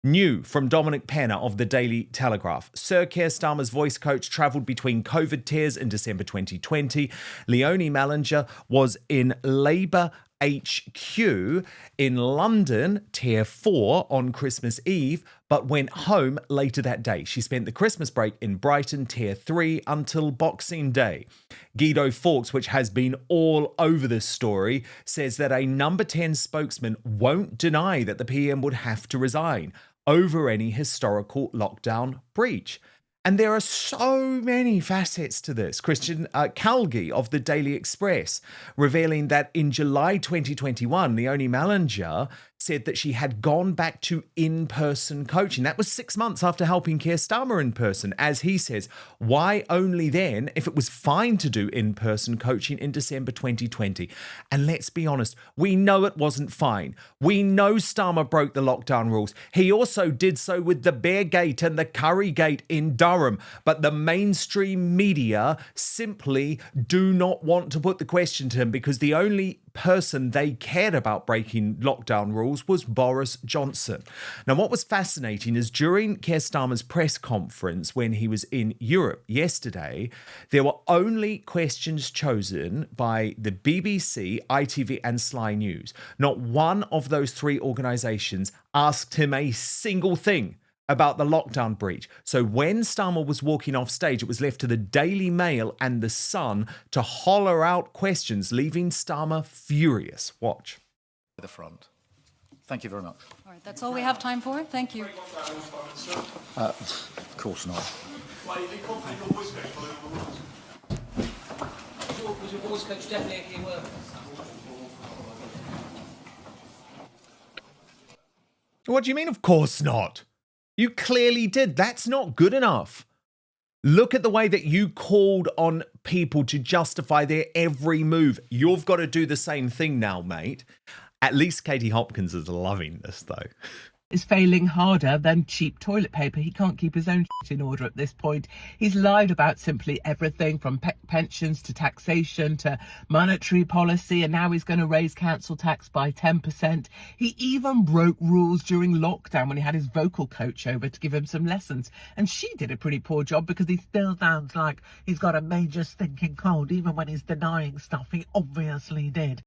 New from Dominic Penner of the Daily Telegraph. Sir Keir Starmer's voice coach travelled between COVID tears in December 2020. Leonie Mallinger was in Labour HQ in London, Tier 4, on Christmas Eve, but went home later that day. She spent the Christmas break in Brighton, Tier 3, until Boxing Day. Guido Fawkes, which has been all over this story, says that a number 10 spokesman won't deny that the PM would have to resign over any historical lockdown breach. And there are so many facets to this. Christian Calgi of the Daily Express revealing that in July 2021, Leonie Mallinger said that she had gone back to in-person coaching. That was 6 months after helping Keir Starmer in person. As he says, why only then if it was fine to do in-person coaching in December 2020? And let's be honest, we know it wasn't fine. We know Starmer broke the lockdown rules. He also did so with the Bear Gate and the Curry Gate in Durham. But the mainstream media simply do not want to put the question to him because the only person they cared about breaking lockdown rules was Boris Johnson. Now, what was fascinating is during Keir Starmer's press conference when he was in Europe yesterday, there were only questions chosen by the BBC, ITV and Sky News. Not one of those three organisations asked him a single thing about the lockdown breach. So when Starmer was walking off stage, it was left to the Daily Mail and The Sun to holler out questions, leaving Starmer furious. Watch. The front. Thank you very much. All right, that's all we have time for. Thank you. Of course not. Was your voice coach definitely a key word? What do you mean, of course not? You clearly did. That's not good enough. Look at the way that you called on people to justify their every move. You've got to do the same thing now, mate. At least Katie Hopkins is loving this, though. Is failing harder than cheap toilet paper. He can't keep his own shit in order at this point. He's lied about simply everything from pensions to taxation to monetary policy, and now he's going to raise council tax by 10%. He even broke rules during lockdown when he had his vocal coach over to give him some lessons, and she did a pretty poor job because he still sounds like he's got a major stinking cold even when he's denying stuff he obviously did.